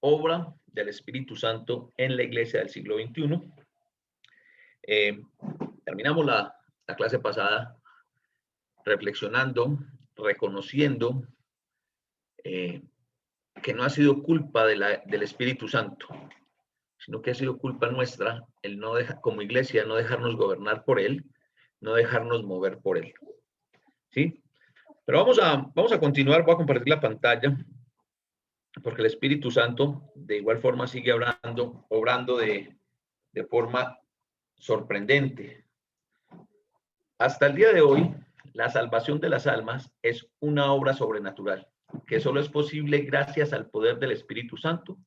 obra del Espíritu Santo en la iglesia del siglo XXI. Terminamos la clase pasada reflexionando, reconociendo que no ha sido culpa del Espíritu Santo, sino que ha sido culpa nuestra el no dejar, como iglesia, no dejarnos gobernar por él, no dejarnos mover por él. ¿Sí? Pero vamos a continuar, voy a compartir la pantalla, porque el Espíritu Santo de igual forma sigue obrando de forma sorprendente. Hasta el día de hoy, la salvación de las almas es una obra sobrenatural, que solo es posible gracias al poder del Espíritu Santo,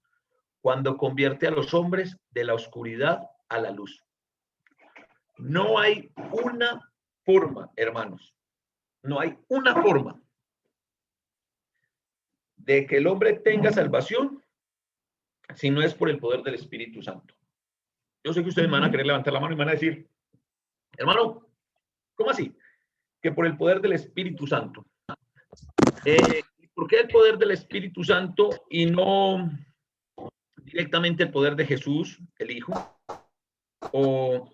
cuando convierte a los hombres de la oscuridad a la luz. No hay una forma, hermanos, no hay una forma de que el hombre tenga salvación si no es por el poder del Espíritu Santo. Yo sé que ustedes van a querer levantar la mano y van a decir, hermano, ¿cómo así? Que por el poder del Espíritu Santo. ¿Por qué el poder del Espíritu Santo y no directamente el poder de Jesús, el Hijo, o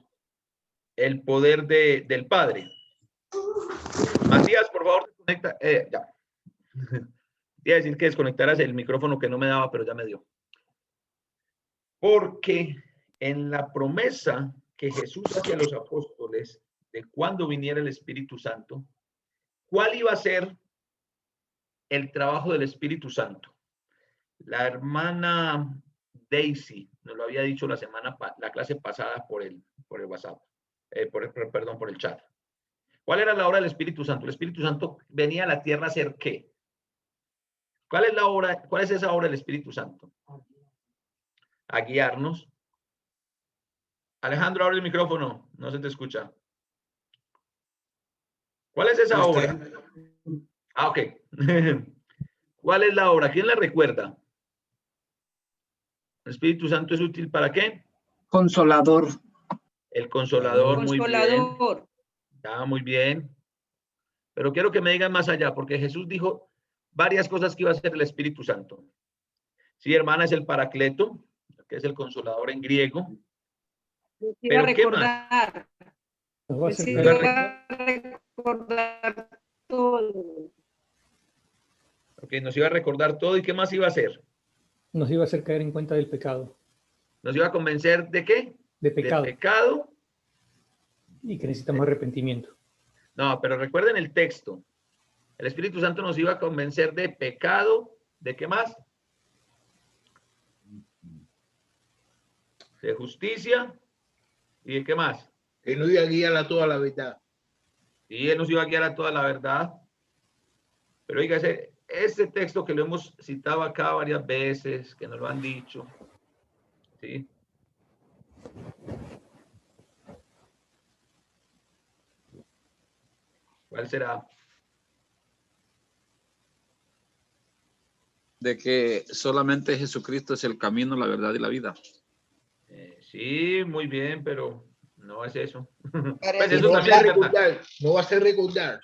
el poder del Padre? Matías, por favor, desconecta. Ya. Iba a decir que desconectaras el micrófono que no me daba, pero ya me dio. Porque en la promesa que Jesús hacía a los apóstoles de cuando viniera el Espíritu Santo, ¿cuál iba a ser el trabajo del Espíritu Santo? La hermana Daisy nos lo había dicho la clase pasada por el WhatsApp, perdón, por el chat. ¿Cuál era la obra del Espíritu Santo? El Espíritu Santo venía a la tierra a hacer ¿qué? ¿Cuál es la obra? ¿Cuál es esa obra del Espíritu Santo? A guiarnos. Alejandro, abre el micrófono, no se te escucha. ¿Cuál es esa obra? Ah, ok. ¿Cuál es la obra? ¿Quién la recuerda? ¿El Espíritu Santo es útil para qué? Consolador. El consolador, muy bien. Consolador. Ya, muy bien. Pero quiero que me digan más allá, porque Jesús dijo varias cosas que iba a hacer el Espíritu Santo. Sí, hermana, es el Paracleto, que es el consolador en griego. Pero ¿qué más? Nos iba a recordar todo. Ok, nos iba a recordar todo. ¿Y qué más iba a hacer? Nos iba a hacer caer en cuenta del pecado. ¿Nos iba a convencer de qué? De pecado. De pecado. Y que necesitamos arrepentimiento. No, pero recuerden el texto. El Espíritu Santo nos iba a convencer de pecado. ¿De qué más? De justicia. ¿Y de qué más? Que nos iba a guiar a toda la verdad. Y Él nos iba a guiar a toda la verdad. Pero oiga, ese texto que lo hemos citado acá varias veces, que nos lo han dicho, ¿sí? ¿Cuál será? De que solamente Jesucristo es el camino, la verdad y la vida. Sí, muy bien, pero no es eso. Pues eso no también es verdad. No va a ser recordar.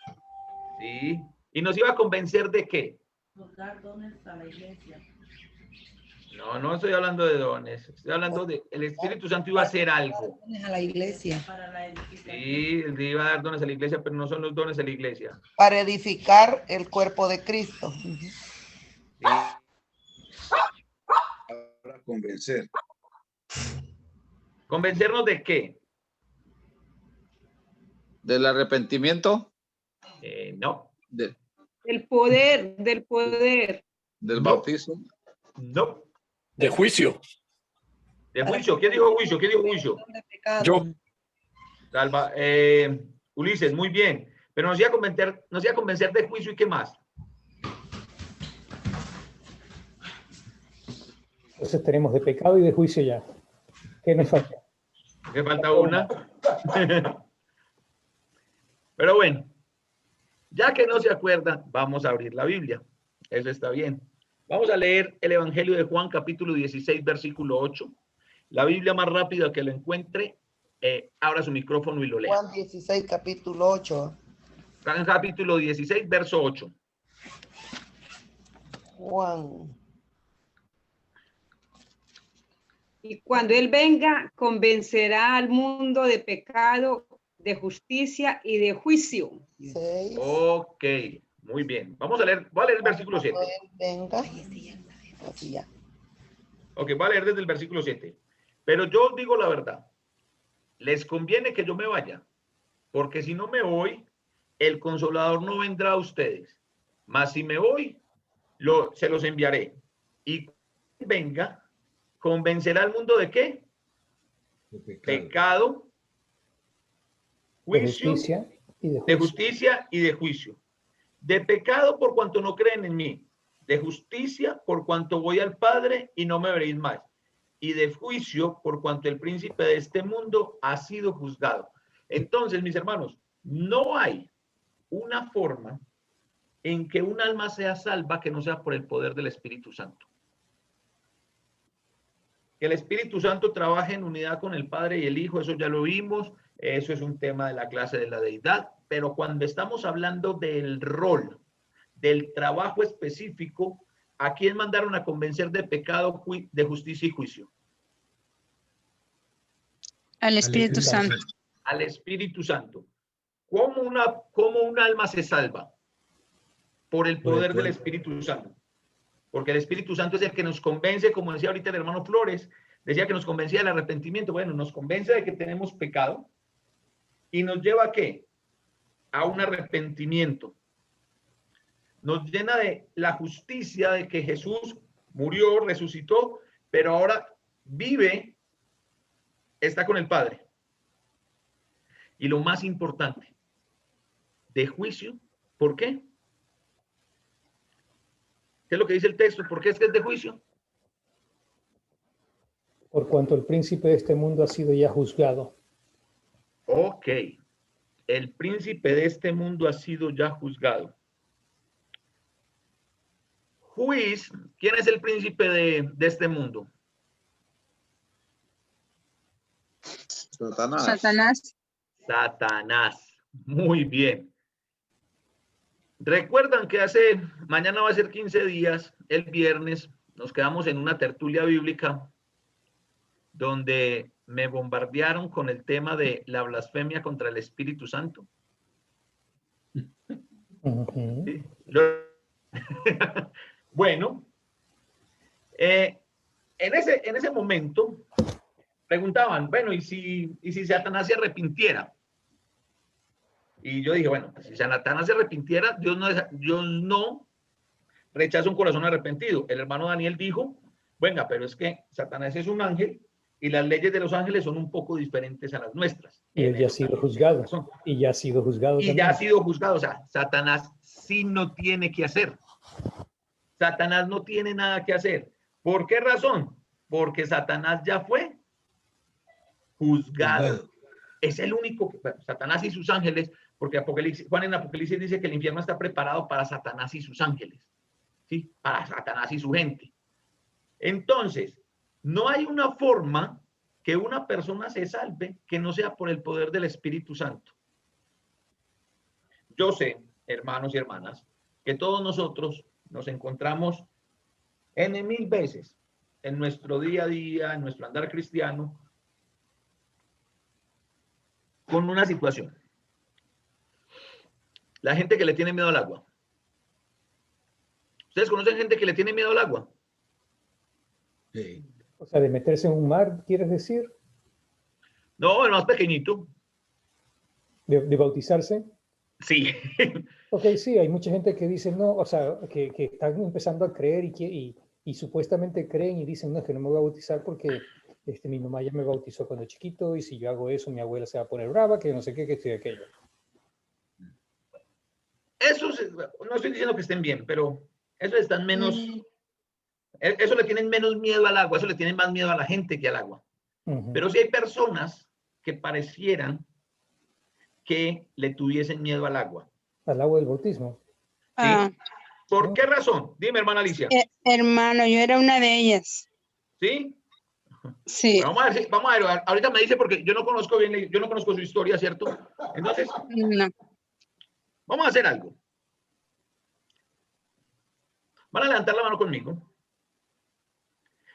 Sí. ¿Y nos iba a convencer de qué? Nos dar dones a la iglesia. No, no estoy hablando de dones. Estoy hablando de el Espíritu Santo iba a hacer algo. Dones a la iglesia. Para la edificación. Sí, él iba a dar dones a la iglesia, pero no son los dones de la iglesia. Para edificar el cuerpo de Cristo. Sí. Para convencer. ¿Convencernos de qué? ¿Del arrepentimiento? No. Del poder, del poder. ¿Del bautismo? No. De juicio. De juicio. ¿Quién dijo juicio? ¿Quién dijo juicio? Yo. Ulises, muy bien. Pero nos iba a convencer de juicio y qué más. Entonces tenemos de pecado y de juicio ya. ¿Qué nos falta? ¿Qué falta una? Pero bueno, ya que no se acuerdan, vamos a abrir la Biblia. Eso está bien. Vamos a leer el Evangelio de Juan, capítulo 16, versículo 8. La Biblia más rápida que lo encuentre, abra su micrófono y lo lea. Juan 16, capítulo 8. Juan, capítulo 16, verso 8. Juan Y cuando Él venga, convencerá al mundo de pecado, de justicia y de juicio. 6. Ok, muy bien. Vamos a leer, voy a leer el versículo 7. Cuando Él venga. Así ya. Ok, voy a leer desde el versículo 7. Pero yo os digo la verdad. Les conviene que yo me vaya, porque si no me voy, el Consolador no vendrá a ustedes. Mas si me voy, se los enviaré. Y cuando venga, convencerá al mundo de ¿qué? Pecado, De juicio, justicia y de de juicio. justicia y de juicio. De pecado por cuanto no creen en mí. De justicia por cuanto voy al Padre y no me veréis más. Y de juicio por cuanto el príncipe de este mundo ha sido juzgado. Entonces, mis hermanos, no hay una forma en que un alma sea salva que no sea por el poder del Espíritu Santo. Que el Espíritu Santo trabaje en unidad con el Padre y el Hijo, eso ya lo vimos, eso es un tema de la clase de la deidad, pero cuando estamos hablando del rol, del trabajo específico, ¿a quién mandaron a convencer de pecado, de justicia y juicio? Al Espíritu Santo. Al Espíritu Santo. ¿Cómo un alma se salva? Por el poder del Espíritu Santo. Porque el Espíritu Santo es el que nos convence, como decía ahorita el hermano Flores, decía que nos convencía del arrepentimiento. Bueno, nos convence de que tenemos pecado y nos lleva ¿a qué? A un arrepentimiento. Nos llena de la justicia de que Jesús murió, resucitó, pero ahora vive, está con el Padre. Y lo más importante, de juicio. ¿Por qué? ¿Qué es lo que dice el texto? ¿Por qué es que es de juicio? Por cuanto el príncipe de este mundo ha sido ya juzgado. Ok. El príncipe de este mundo ha sido ya juzgado. ¿Quién es el príncipe de este mundo? Satanás. Satanás. Satanás. Muy bien. Recuerdan que mañana va a ser 15 días, el viernes, nos quedamos en una tertulia bíblica donde me bombardearon con el tema de la blasfemia contra el Espíritu Santo. ¿Sí? Bueno, en ese momento preguntaban, bueno, ¿y si Satanás se arrepintiera? Y yo dije, bueno, pues si Satanás se arrepintiera, Dios no rechaza un corazón arrepentido. El hermano Daniel dijo, venga, pero es que Satanás es un ángel y las leyes de los ángeles son un poco diferentes a las nuestras. Y él ya ha sido juzgado. Y ya ha sido juzgado. Y ya ha sido juzgado. O sea, Satanás sí no tiene que hacer. Satanás no tiene nada que hacer. ¿Por qué razón? Porque Satanás ya fue juzgado. Es el único, Satanás y sus ángeles, porque Juan en Apocalipsis dice que el infierno está preparado para Satanás y sus ángeles, ¿sí? Para Satanás y su gente. Entonces, no hay una forma que una persona se salve que no sea por el poder del Espíritu Santo. Yo sé, hermanos y hermanas, que todos nosotros nos encontramos mil veces en nuestro día a día, en nuestro andar cristiano, con una situación. La gente que le tiene miedo al agua. ¿Ustedes conocen gente que le tiene miedo al agua? Sí. O sea, de meterse en un mar, ¿quieres decir? No, el más pequeñito. ¿De bautizarse? Sí. Ok, sí, hay mucha gente que dice no, o sea, que están empezando a creer y supuestamente creen y dicen, no, es que no me voy a bautizar porque mi mamá ya me bautizó cuando chiquito y si yo hago eso, mi abuela se va a poner brava, que no sé qué, que estoy aquello. No estoy diciendo que estén bien, pero esos están menos, eso le tienen menos miedo al agua, eso le tienen más miedo a la gente que al agua. Pero sí hay personas que parecieran que le tuviesen miedo al agua. Al agua del bautismo. ¿Sí? ¿Por qué razón? Dime, hermana Alicia. Hermano, yo era una de ellas. ¿Sí? Sí. Bueno, vamos a ver, ahorita me dice porque yo no conozco bien, yo no conozco su historia, ¿cierto? Entonces, no. Vamos a hacer algo. Van a levantar la mano conmigo.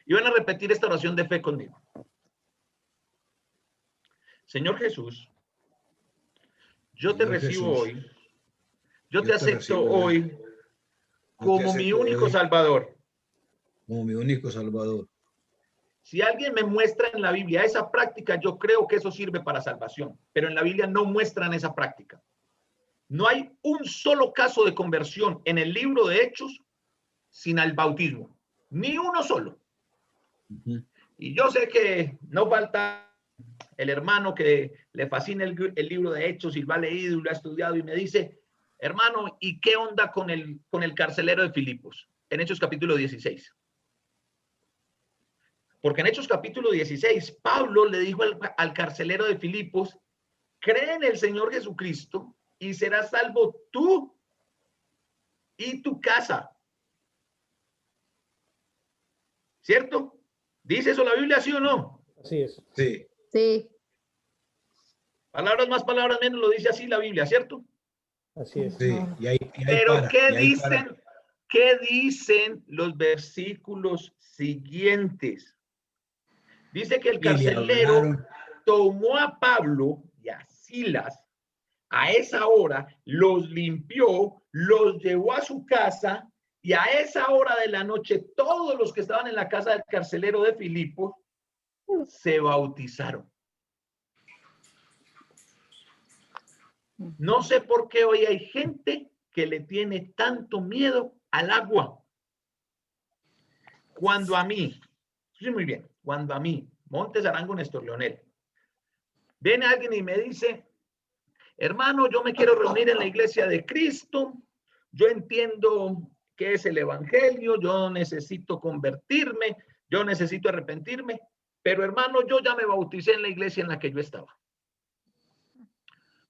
Y van a repetir esta oración de fe conmigo. Señor Jesús, yo te recibo hoy. Yo te acepto hoy como mi único Salvador. Como mi único Salvador. Si alguien me muestra en la Biblia esa práctica, yo creo que eso sirve para salvación, pero en la Biblia no muestran esa práctica. No hay un solo caso de conversión en el libro de Hechos sin el bautismo, ni uno solo. Y yo sé que no falta el hermano que le fascina el libro de Hechos y lo ha leído y lo ha estudiado y me dice, hermano, ¿y qué onda con el carcelero de Filipos? En Hechos capítulo 16. Porque en Hechos capítulo 16, Pablo le dijo al carcelero de Filipos, cree en el Señor Jesucristo y serás salvo tú y tu casa. ¿Cierto? ¿Dice eso la Biblia, sí o no? Así es. Sí. Sí. Palabras más, palabras menos, lo dice así la Biblia, ¿cierto? Así es. Sí. Y ahí Pero para, ¿qué y ahí dicen? para. ¿Qué dicen los versículos siguientes? Dice que el carcelero tomó a Pablo y a Silas a esa hora, los limpió, los llevó a su casa y a esa hora de la noche todos los que estaban en la casa del carcelero de Filipos se bautizaron. No sé por qué hoy hay gente que le tiene tanto miedo al agua. Cuando a mí, sí, muy bien, cuando a mí, Montes Arango, Néstor Leonel, viene alguien y me dice, hermano, yo me quiero reunir en la iglesia de Cristo, yo entiendo qué es el evangelio, yo necesito convertirme, yo necesito arrepentirme, pero hermano, yo ya me bauticé en la iglesia en la que yo estaba.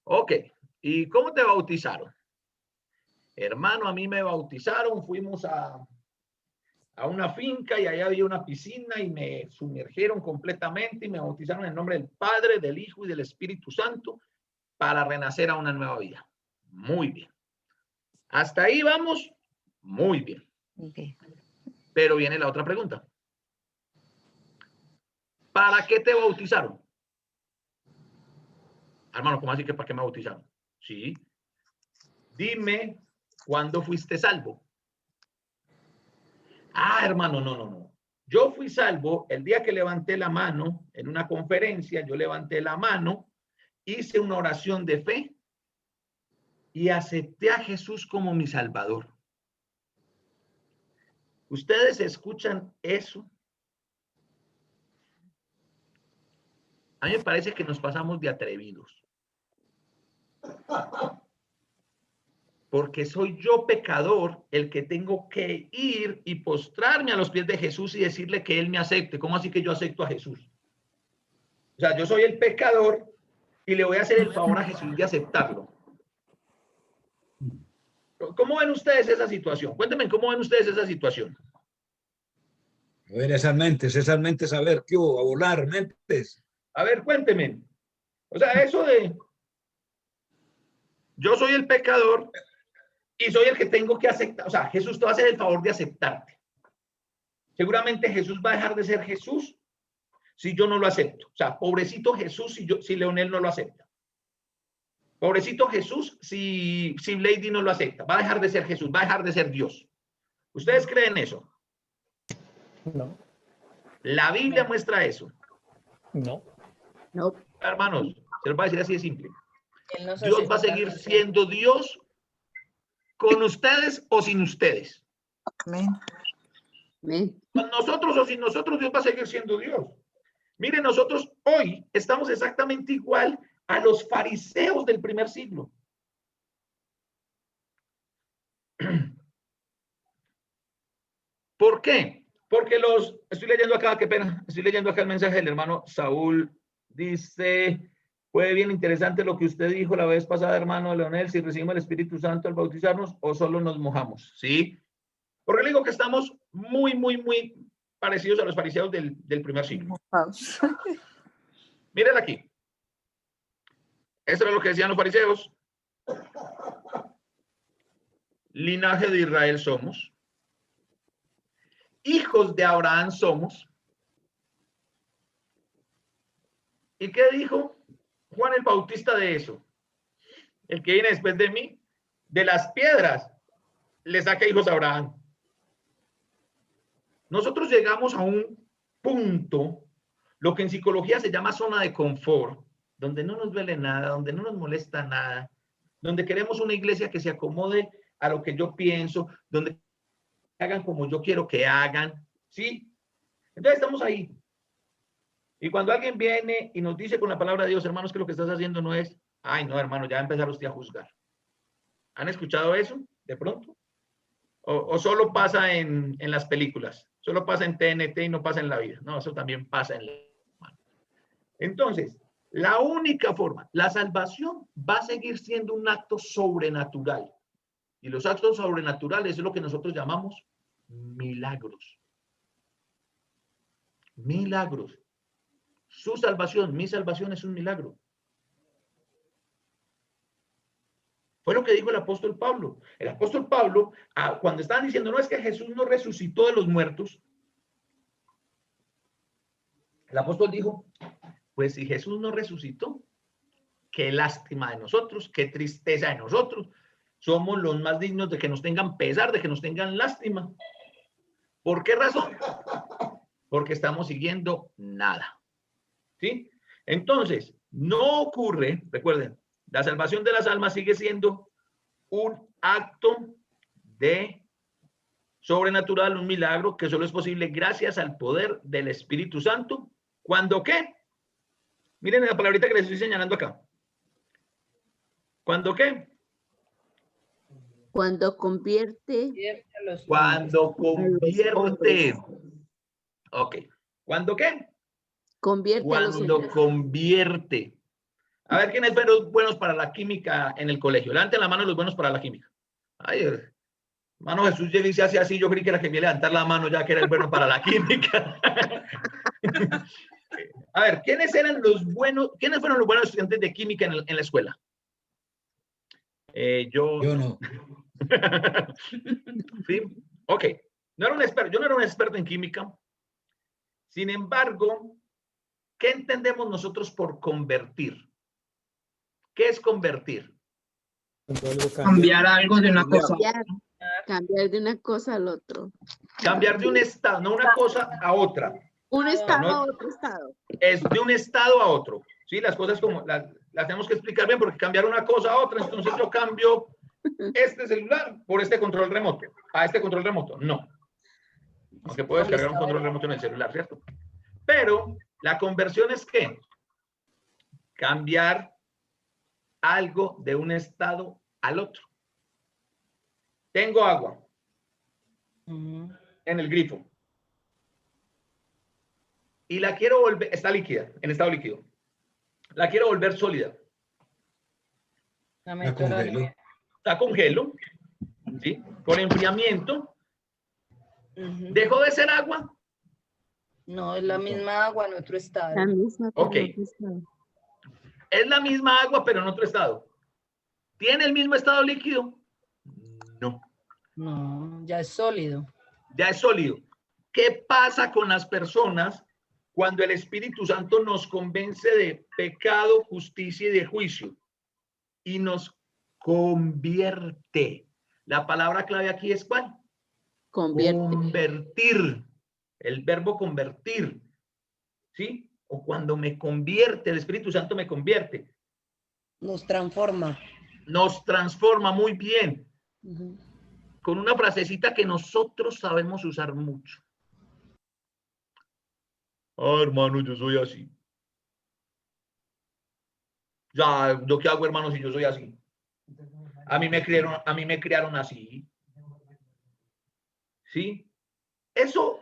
Ok, ¿y cómo te bautizaron? Hermano, a mí me bautizaron, fuimos a una finca y allá había una piscina y me sumergieron completamente y me bautizaron en el nombre del Padre, del Hijo y del Espíritu Santo para renacer a una nueva vida. Muy bien. Hasta ahí vamos. Muy bien. Okay. Pero viene la otra pregunta. ¿Para qué te bautizaron? Hermano, ¿cómo así que para qué me bautizaron? Sí. Dime, ¿cuándo fuiste salvo? Ah, hermano, no. Yo fui salvo el día que levanté la mano en una conferencia, yo levanté la mano, hice una oración de fe y acepté a Jesús como mi Salvador. ¿Ustedes escuchan eso? A mí me parece que nos pasamos de atrevidos. Porque soy yo pecador el que tengo que ir y postrarme a los pies de Jesús y decirle que Él me acepte. ¿Cómo así que yo acepto a Jesús? O sea, yo soy el pecador y le voy a hacer el favor a Jesús de aceptarlo. ¿Cómo ven ustedes esa situación? Cuéntenme, ¿cómo ven ustedes esa situación? A ver, esas mentes, a ver, ¿qué hubo? A volar, mentes. A ver, cuéntenme. O sea, eso de yo soy el pecador y soy el que tengo que aceptar. O sea, Jesús te va a hacer el favor de aceptarte. Seguramente Jesús va a dejar de ser Jesús si yo no lo acepto. O sea, pobrecito Jesús si Leonel no lo acepta. Pobrecito Jesús si Lady no lo acepta. Va a dejar de ser Jesús, va a dejar de ser Dios. ¿Ustedes creen eso? No. La Biblia muestra eso. No. No. Hermanos, se los voy a decir así de simple. No se Dios va a seguir siendo Dios con ustedes o sin ustedes. Amén. Amén. Con nosotros o sin nosotros, Dios va a seguir siendo Dios. Miren, nosotros hoy estamos exactamente igual a los fariseos del primer siglo. ¿Por qué? Porque estoy leyendo acá, qué pena, estoy leyendo acá el mensaje del hermano Saúl. Dice, fue bien interesante lo que usted dijo la vez pasada, hermano Leonel, si recibimos el Espíritu Santo al bautizarnos o solo nos mojamos, ¿sí? Porque le digo que estamos muy parecidos a los fariseos del primer siglo. Miren aquí. Esto era lo que decían los fariseos. Linaje de Israel somos. hijos de Abraham somos. ¿Y qué dijo Juan el Bautista de eso? El que viene después de mí, de las piedras, le saca hijos a Abraham. Nosotros llegamos a un punto, lo que en psicología se llama zona de confort, donde no nos duele nada, donde no nos molesta nada, donde queremos una iglesia que se acomode a lo que yo pienso, donde hagan como yo quiero que hagan, ¿sí? Entonces estamos ahí. Y cuando alguien viene y nos dice con la palabra de Dios, hermanos, que lo que estás haciendo no es, ay, no, hermano, ya va a empezar usted a juzgar. ¿Han escuchado eso de pronto? ¿O solo pasa en las películas? Solo pasa en TNT y no pasa en la vida. No, eso también pasa en la vida. Entonces, la única forma, la salvación va a seguir siendo un acto sobrenatural. Y los actos sobrenaturales es lo que nosotros llamamos milagros. Milagros. Su salvación, mi salvación es un milagro. Fue lo que dijo el apóstol Pablo. El apóstol Pablo, cuando estaban diciendo, no, es que Jesús no resucitó de los muertos, el apóstol dijo, pues si Jesús no resucitó, qué lástima de nosotros, qué tristeza de nosotros. Somos los más dignos de que nos tengan pesar, de que nos tengan lástima. ¿Por qué razón? Porque estamos siguiendo nada. ¿Sí? Entonces, no ocurre, recuerden, la salvación de las almas sigue siendo un acto de sobrenatural, un milagro que solo es posible gracias al poder del Espíritu Santo. ¿Cuándo qué? Miren la palabrita que les estoy señalando acá. ¿Cuándo qué? Cuando convierte. Cuando convierte. Ok. ¿Cuándo qué? Convierte a los Cuando hombres. convierte. A ver, ¿quiénes fueron buenos para la química en el colegio? Levanten la mano los buenos para la química. Ay, hermano Jesús llega y se hace así. Yo creí que era que me iba a levantar la mano ya que era el bueno para la química. A ver, ¿quiénes eran los buenos? ¿Quiénes fueron los buenos estudiantes de química en la escuela? Yo no. ¿Sí? Ok. No era un experto, yo no era un experto en química. Sin embargo, ¿qué entendemos nosotros por convertir? ¿Qué es convertir? Cambiar algo de una cosa. Cambiar de una cosa al otro. Cambiar de un estado, no una cosa a otra. Un estado No, a otro estado. es de un estado a otro. Sí, las cosas como las tenemos que explicar bien porque cambiar una cosa a otra, entonces yo cambio este celular por este control remoto. A este control remoto, no. Aunque puedes cargar un control remoto en el celular, ¿cierto? Pero la conversión es ¿qué? Cambiar algo de un estado al otro. Tengo agua en el grifo y la quiero volver, está líquida, en estado líquido. La quiero volver sólida. La congelo, ¿sí? Por enfriamiento. ¿Dejó de ser agua? No, es la misma agua en otro estado. La misma, Ok. Es la misma agua, pero en otro estado. ¿Tiene el mismo estado líquido? No. No, ya es sólido. Ya es sólido. ¿Qué pasa con las personas cuando el Espíritu Santo nos convence de pecado, justicia y de juicio? Y nos convierte. La palabra clave aquí es ¿cuál? Convierte. Convertir. El verbo convertir. ¿Sí? O cuando me convierte, el Espíritu Santo me convierte. Nos transforma. Nos transforma muy bien. Con una frasecita que nosotros sabemos usar mucho. Ah, hermano, yo soy así. Ya, ¿yo qué hago, hermano, si yo soy así? A mí me criaron así. ¿Sí? Eso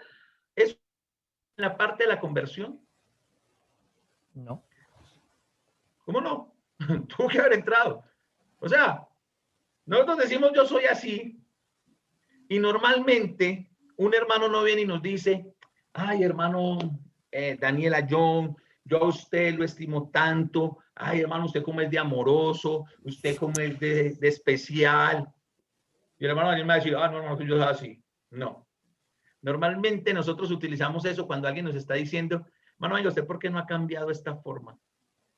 es la parte de la conversión. No. ¿Cómo no? Tuvo que haber entrado. O sea, nosotros decimos yo soy así y normalmente un hermano no viene y nos dice, ay, hermano Daniela John, yo a usted lo estimo tanto. Ay, hermano, usted como es de amoroso, usted como es de especial. Y el hermano Daniel me va a decir, ah, no, hermano, que yo soy así. No. Normalmente nosotros utilizamos eso cuando alguien nos está diciendo, hermano, oiga, ¿usted por qué no ha cambiado esta forma?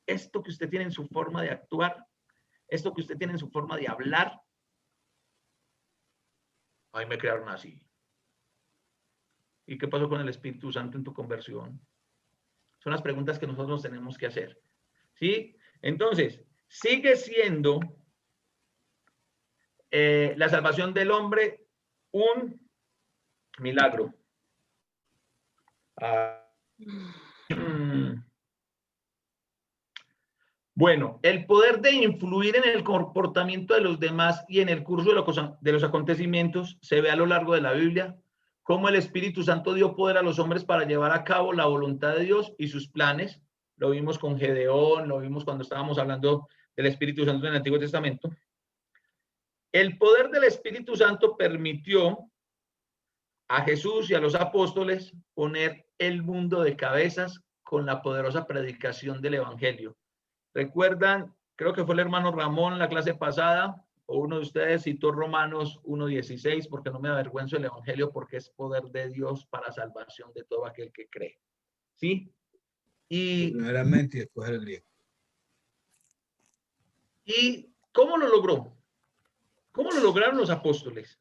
Esto que usted tiene en su forma de actuar, esto que usted tiene en su forma de hablar, ahí me crearon así. ¿Y qué pasó con el Espíritu Santo en tu conversión? Son las preguntas que nosotros tenemos que hacer. ¿Sí? Entonces, sigue siendo la salvación del hombre un milagro. Bueno, el poder de influir en el comportamiento de los demás y en el curso de los acontecimientos se ve a lo largo de la Biblia, cómo el Espíritu Santo dio poder a los hombres para llevar a cabo la voluntad de Dios y sus planes. Lo vimos con Gedeón, lo vimos cuando estábamos hablando del Espíritu Santo en el Antiguo Testamento. El poder del Espíritu Santo permitió a Jesús y a los apóstoles poner el mundo de cabezas con la poderosa predicación del Evangelio. ¿Recuerdan? Creo que fue el hermano Ramón en la clase pasada, o uno de ustedes citó Romanos 1:16, porque no me avergüenzo del Evangelio, porque es poder de Dios para salvación de todo aquel que cree. ¿Sí? Y primeramente y después el griego. ¿Y cómo lo logró? ¿Cómo lo lograron los apóstoles?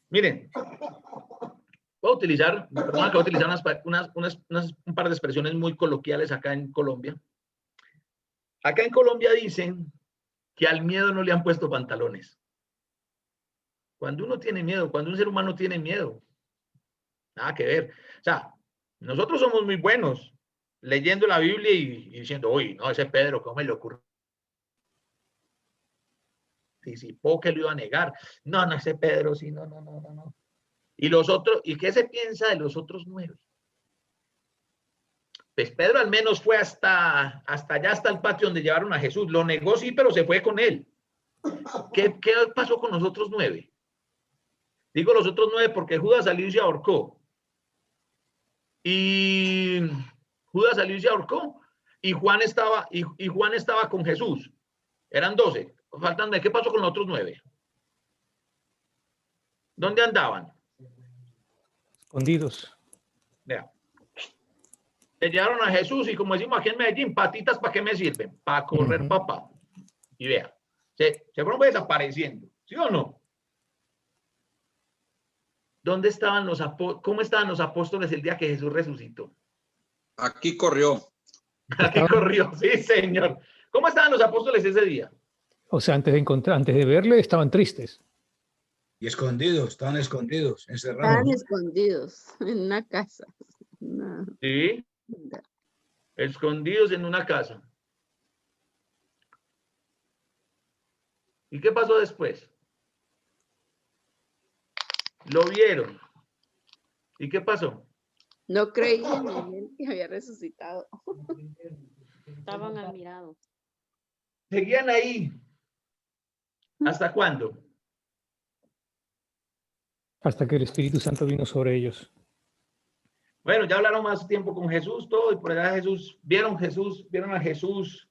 Miren, voy a utilizar un par de expresiones muy coloquiales acá en Colombia. Acá en Colombia dicen que al miedo no le han puesto pantalones. Cuando uno tiene miedo, cuando un ser humano tiene miedo, nada que ver. O sea, nosotros somos muy buenos leyendo la Biblia y diciendo, uy, no, ese Pedro, ¿cómo le ocurre? Anticipó que lo iba a negar. No, ese Pedro, sí, no. Y los otros, ¿y qué se piensa de los otros 9? Pues Pedro al menos fue hasta allá, hasta el patio donde llevaron a Jesús. Lo negó, sí, pero se fue con él. ¿Qué pasó con los otros 9? Digo los otros 9 porque Judas salió y se ahorcó. Y Judas salió y se ahorcó. Y Juan estaba con Jesús. Eran 12. Faltan de qué pasó con los otros 9. ¿Dónde andaban? Escondidos. Vea. Le llevaron a Jesús y como decimos aquí en Medellín, patitas, ¿para qué me sirven? Para correr, papá. Y vea, se fueron desapareciendo, ¿sí o no? ¿Dónde estaban cómo estaban los apóstoles el día que Jesús resucitó? Aquí corrió. Aquí corrió, sí, señor. ¿Cómo estaban los apóstoles ese día? O sea, antes de verle, estaban tristes. Y escondidos, estaban escondidos, encerrados. Estaban escondidos en una casa. No. Sí. Escondidos en una casa. ¿Y qué pasó después? Lo vieron. ¿Y qué pasó? No creían en él que había resucitado. Estaban admirados. Seguían ahí. ¿Hasta cuándo? Hasta que el Espíritu Santo vino sobre ellos. Bueno, ya hablaron más tiempo con Jesús, todo, y por allá vieron a Jesús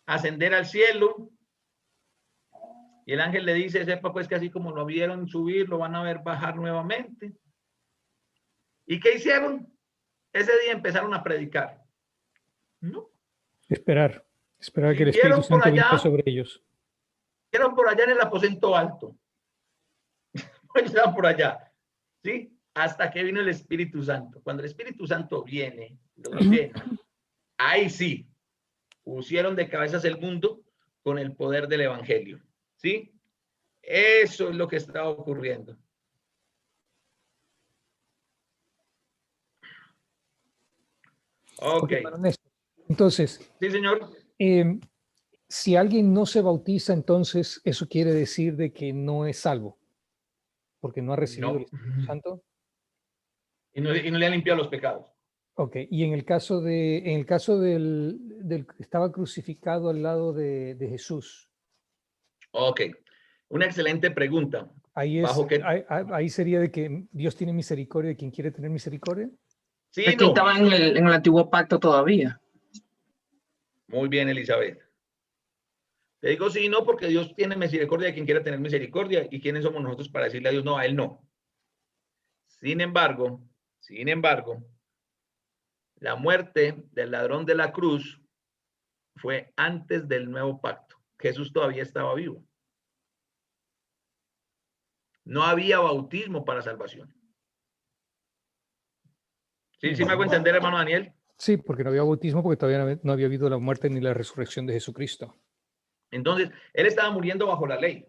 ascender al cielo. Y el ángel le dice, sepa pues que así como lo vieron subir, lo van a ver bajar nuevamente. ¿Y qué hicieron? Ese día empezaron a predicar. ¿No? Esperar que el Espíritu Santo viniera sobre ellos. Vieron por allá en el aposento alto. Estaban por allá, ¿sí? Hasta que vino el Espíritu Santo. Cuando el Espíritu Santo viene, los llena, ahí sí, pusieron de cabezas el mundo con el poder del Evangelio, ¿sí? Eso es lo que está ocurriendo. Ok. Entonces, sí, señor. Si alguien no se bautiza, entonces eso quiere decir de que no es salvo, porque no ha recibido el Espíritu Santo. Y no le ha limpiado los pecados. Ok, y en el caso del que estaba crucificado al lado de Jesús. Ok, una excelente pregunta. Ahí sería de que Dios tiene misericordia de quien quiere tener misericordia. Sí, es que estaba en el antiguo pacto todavía. Muy bien, Elizabeth. Te digo sí y no, porque Dios tiene misericordia de quien quiera tener misericordia. ¿Y quiénes somos nosotros para decirle a Dios no, a él no? Sin embargo, la muerte del ladrón de la cruz fue antes del nuevo pacto. Jesús todavía estaba vivo. No había bautismo para salvación. ¿Sí, sí me hago entender, hermano Daniel? Sí, porque no había bautismo, porque todavía no había habido la muerte ni la resurrección de Jesucristo. Entonces, él estaba muriendo bajo la ley.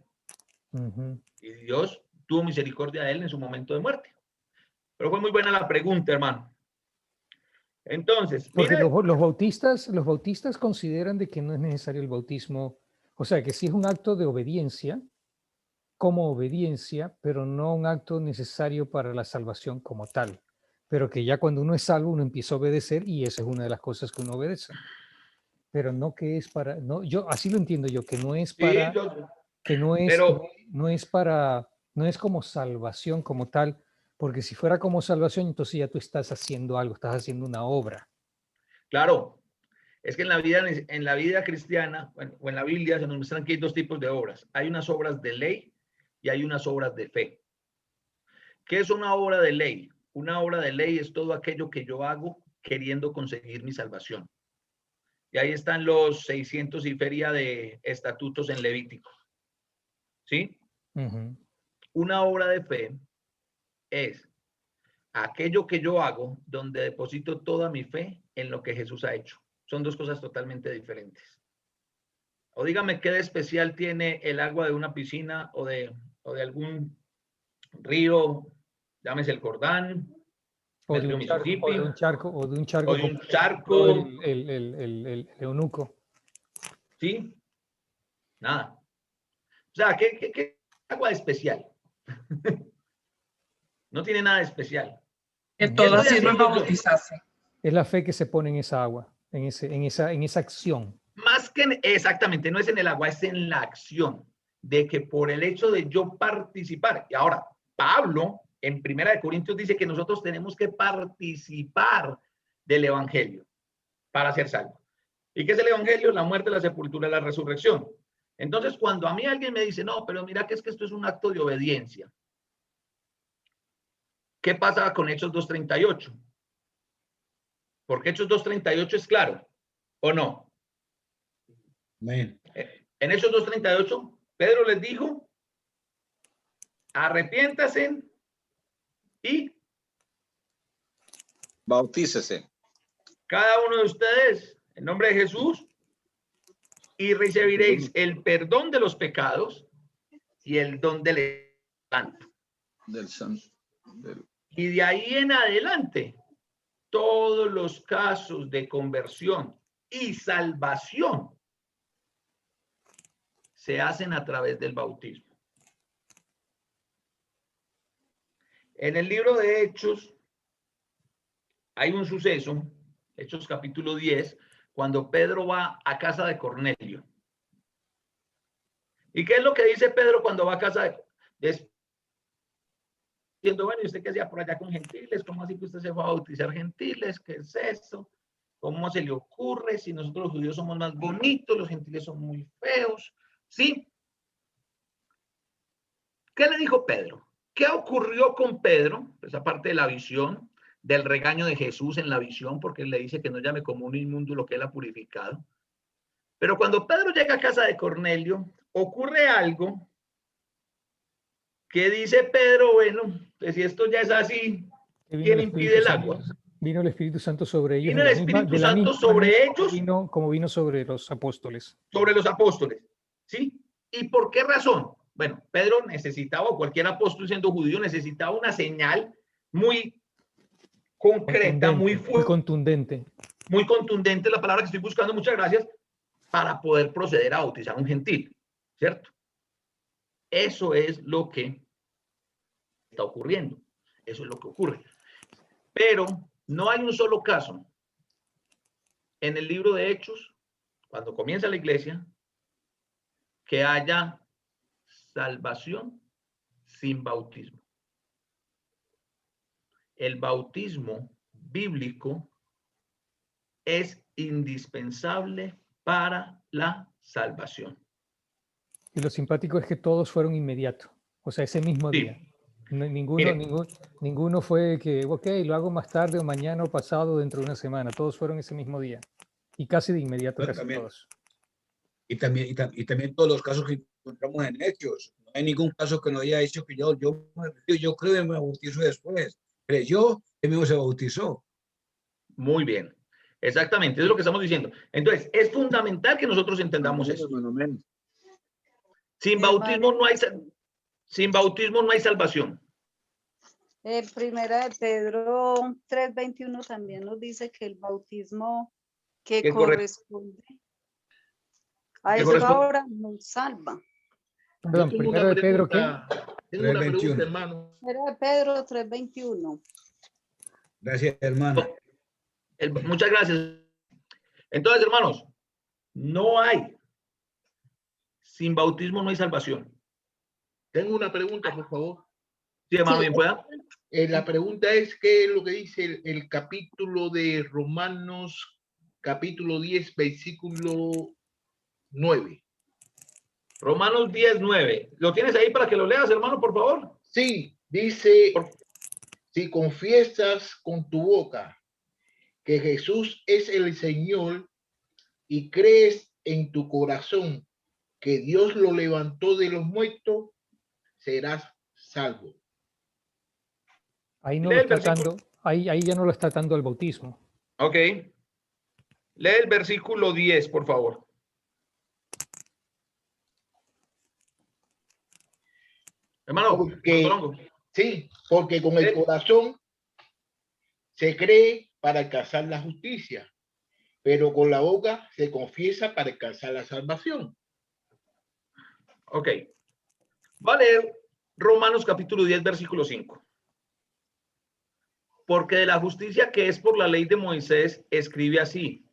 Ujú. Y Dios tuvo misericordia de él en su momento de muerte. Pero fue muy buena la pregunta, hermano. Entonces, Porque mire, los bautistas consideran de que no es necesario el bautismo, o sea, que sí es un acto de obediencia, como obediencia, pero no un acto necesario para la salvación como tal. Pero que ya cuando uno es salvo, uno empieza a obedecer y esa es una de las cosas que uno obedece. Pero no que es para, no, yo así lo entiendo yo, que no es para, sí, que no es, pero no es para, no es como salvación como tal, porque si fuera como salvación, entonces ya tú estás haciendo algo, estás haciendo una obra. claro, es que en la vida cristiana o en la Biblia se nos muestran que hay dos tipos de obras. Hay unas obras de ley y hay unas obras de fe. ¿Qué es una obra de ley? Una obra de ley es todo aquello que yo hago queriendo conseguir mi salvación. Y ahí están los 600 y feria de estatutos en Levítico. ¿Sí? Uh-huh. Una obra de fe es aquello que yo hago donde deposito toda mi fe en lo que Jesús ha hecho. Son dos cosas totalmente diferentes. O dígame qué de especial tiene el agua de una piscina o de algún río, llámese el Jordán, O el de río un charco, Mississippi, o de un charco, o de un como charco, el eunuco. ¿sí? Nada. O sea, ¿qué agua especial? No tiene nada de especial. Que Ujú. todas Estoy sirven para haciendo yo. bautizarse. Es la fe que se pone en esa agua, en esa acción. Más que exactamente, no es en el agua, es en la acción de que por el hecho de yo participar. Y ahora, Pablo en Primera de Corintios dice que nosotros tenemos que participar del evangelio para ser salvos. ¿Y qué es el evangelio? La muerte, la sepultura y la resurrección. Entonces, cuando a mí alguien me dice, no, pero mira que es que esto es un acto de obediencia. ¿Qué pasa con Hechos 2:38? Porque Hechos 2:38 es claro, ¿o no? Amén. En Hechos 2:38, Pedro les dijo, arrepiéntase y Bautícese. cada uno de ustedes, en nombre de Jesús, y recibiréis el perdón de los pecados y el don del Santo. Del Santo. Y de ahí en adelante, todos los casos de conversión y salvación se hacen a través del bautismo. En el libro de Hechos hay un suceso, Hechos capítulo 10, cuando Pedro va a casa de Cornelio. ¿Y qué es lo que dice Pedro cuando va a casa de diciendo, bueno, ¿y usted qué hacía por allá con gentiles? ¿Cómo así que usted se va a bautizar gentiles? ¿Qué es eso? ¿Cómo se le ocurre? Si nosotros los judíos somos más bonitos, los gentiles son muy feos. ¿Sí? ¿Qué le dijo Pedro? ¿Qué ocurrió con Pedro? Esa parte de la visión, del regaño de Jesús en la visión, porque él le dice que no llame como un inmundo lo que él ha purificado. Pero cuando Pedro llega a casa de Cornelio, ocurre algo que dice Pedro, bueno, pues si esto ya es así, ¿quién impide el agua? Vino el Espíritu Santo sobre ellos. Vino el Espíritu Santo sobre ellos. Como vino sobre los apóstoles. Sobre los apóstoles, ¿sí? ¿Y por qué razón? Bueno, Pedro necesitaba, o cualquier apóstol siendo judío, necesitaba una señal muy concreta, muy fuerte. Muy contundente. Muy contundente, la palabra que estoy buscando, muchas gracias, para poder proceder a bautizar a un gentil, ¿cierto? Eso es lo que está ocurriendo. Eso es lo que ocurre. Pero no hay un solo caso en el libro de Hechos, cuando comienza la iglesia, que haya salvación sin bautismo. El bautismo bíblico es indispensable para la salvación. Y lo simpático es que todos fueron inmediatos, o sea, ese mismo día. Ninguno fue que, ok, lo hago más tarde o mañana o pasado dentro de una semana. Todos fueron ese mismo día. Y casi de inmediato, Bueno, casi también. todos. Y también todos los casos que encontramos en Hechos. No hay ningún caso que no haya hecho que yo creo que me bautizo después. Creyó que mismo se bautizó. Muy bien. Exactamente, es lo que estamos diciendo. Entonces, es fundamental que nosotros entendamos esto. Sin bautismo no hay salvación. Primera de Pedro 3:21 también nos dice que el bautismo que ¿Qué corresponde a ¿Qué esa corresponde? hora nos salva. Perdón, Yo tengo primero una de Pedro, ¿qué? pregunta. Tengo una 3:21. pregunta, hermano. Primera de Pedro 3:21. Gracias, hermano. Muchas gracias. Entonces, hermanos, no hay. Sin bautismo no hay salvación. Tengo una pregunta, por favor. Sí, hermano, bien pueda. La pregunta es, ¿qué es lo que dice el capítulo de Romanos, capítulo 10, versículo 9? Romanos 10:9. ¿Lo tienes ahí para que lo leas, hermano, por favor? Sí, dice, si confiesas con tu boca que Jesús es el Señor y crees en tu corazón que Dios lo levantó de los muertos, serás salvo. Ahí no Lee lo el está versículo. dando, ahí ya no lo está dando el bautismo. Ok. Lee el versículo 10, por favor. Hermano, porque con el corazón se cree para alcanzar la justicia, pero con la boca se confiesa para alcanzar la salvación. Ok. Va a leer Romanos capítulo 10, versículo 5. Porque de la justicia que es por la ley de Moisés, escribe así: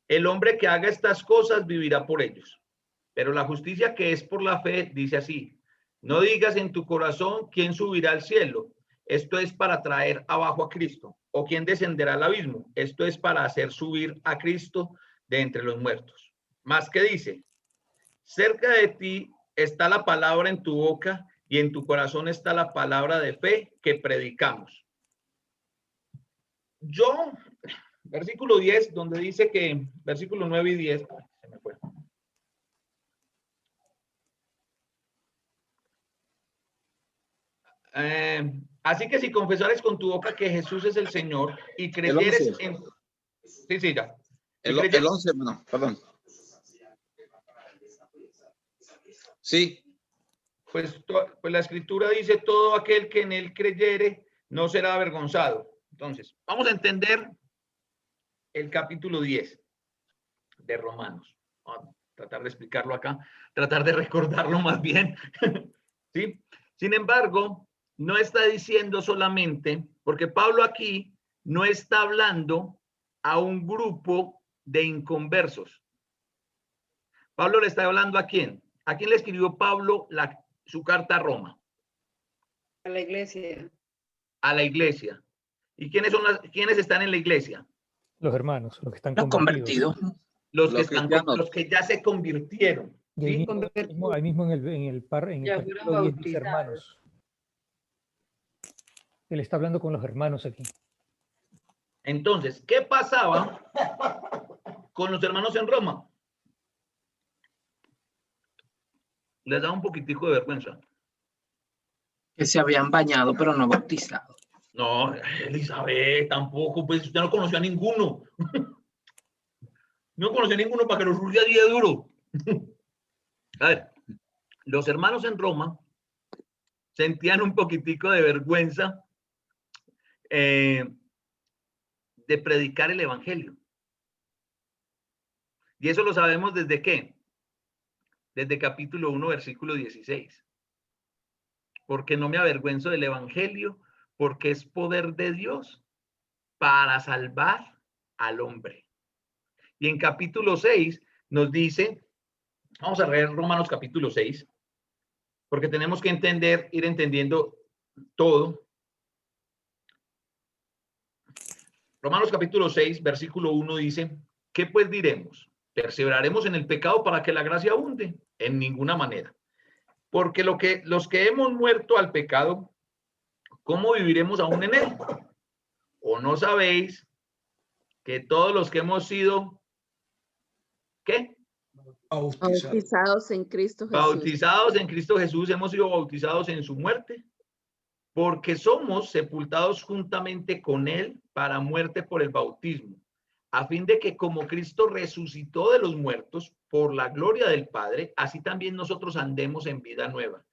el hombre que haga estas cosas vivirá por ellos. Pero la justicia que es por la fe dice así: no digas en tu corazón quién subirá al cielo. Esto es para traer abajo a Cristo. O quién descenderá al abismo. Esto es para hacer subir a Cristo de entre los muertos. Más que dice: cerca de ti está la palabra en tu boca y en tu corazón está la palabra de fe que predicamos. Yo, versículo 10, donde dice que, versículo 9 y 10, se me fue. Así que si confesares con tu boca que Jesús es el Señor y creyeres en... Sí, ya. El 11, no, perdón. Sí. Pues la escritura dice: todo aquel que en él creyere no será avergonzado. Entonces, vamos a entender el capítulo 10 de Romanos. Vamos a tratar de explicarlo acá, tratar de recordarlo más bien. ¿Sí? Sin embargo, no está diciendo solamente, porque Pablo aquí no está hablando a un grupo de inconversos. Pablo le está hablando ¿a quién? ¿A quién le escribió Pablo su carta a Roma? A la iglesia. A la iglesia. ¿Y quiénes están en la iglesia? Los hermanos, los que están convertidos. Los que ya se convirtieron. Y ¿sí? ahí mismo en el capítulo 10 dice hermanos. Él está hablando con los hermanos aquí. Entonces, ¿qué pasaba con los hermanos en Roma? Les da un poquitico de vergüenza. Que se habían bañado, pero no bautizado. No, Elizabeth, tampoco, pues usted no conoció a ninguno. No conoció a ninguno para que los juzgue así de duro. A ver, los hermanos en Roma sentían un poquitico de vergüenza de predicar el evangelio. Y eso lo sabemos desde ¿qué? Desde capítulo 1, versículo 16. Porque no me avergüenzo del evangelio, porque es poder de Dios para salvar al hombre. Y en capítulo 6 nos dice, vamos a leer Romanos capítulo 6, porque tenemos que entender, ir entendiendo todo. Romanos capítulo 6, versículo 1 dice: ¿qué pues diremos? ¿Perseveraremos en el pecado para que la gracia abunde? En ninguna manera. Porque los que hemos muerto al pecado, ¿cómo viviremos aún en él? ¿O no sabéis que todos los que hemos sido, ¿qué? Bautizados en Cristo Jesús. Bautizados en Cristo Jesús, hemos sido bautizados en su muerte, porque somos sepultados juntamente con él para muerte por el bautismo, a fin de que como Cristo resucitó de los muertos por la gloria del Padre, así también nosotros andemos en vida nueva.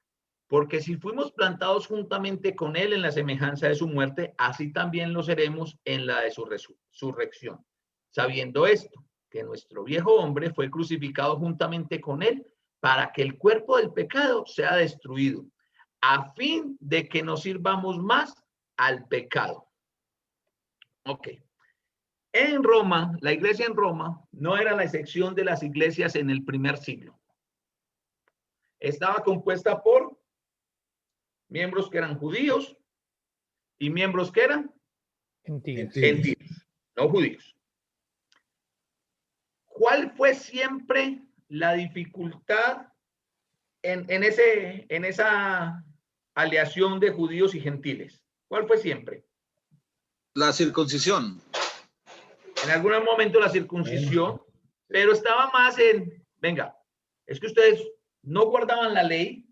Porque si fuimos plantados juntamente con él en la semejanza de su muerte, así también lo seremos en la de su resurrección. Sabiendo esto, que nuestro viejo hombre fue crucificado juntamente con él para que el cuerpo del pecado sea destruido, a fin de que no sirvamos más al pecado. Ok. En Roma, la iglesia en Roma no era la excepción de las iglesias en el primer siglo. Estaba compuesta por miembros que eran judíos y miembros que eran gentiles, no judíos. ¿Cuál fue siempre la dificultad en esa aleación de judíos y gentiles? ¿Cuál fue siempre? La circuncisión. En algún momento la circuncisión, pero estaba más en, venga, es que ustedes no guardaban la ley,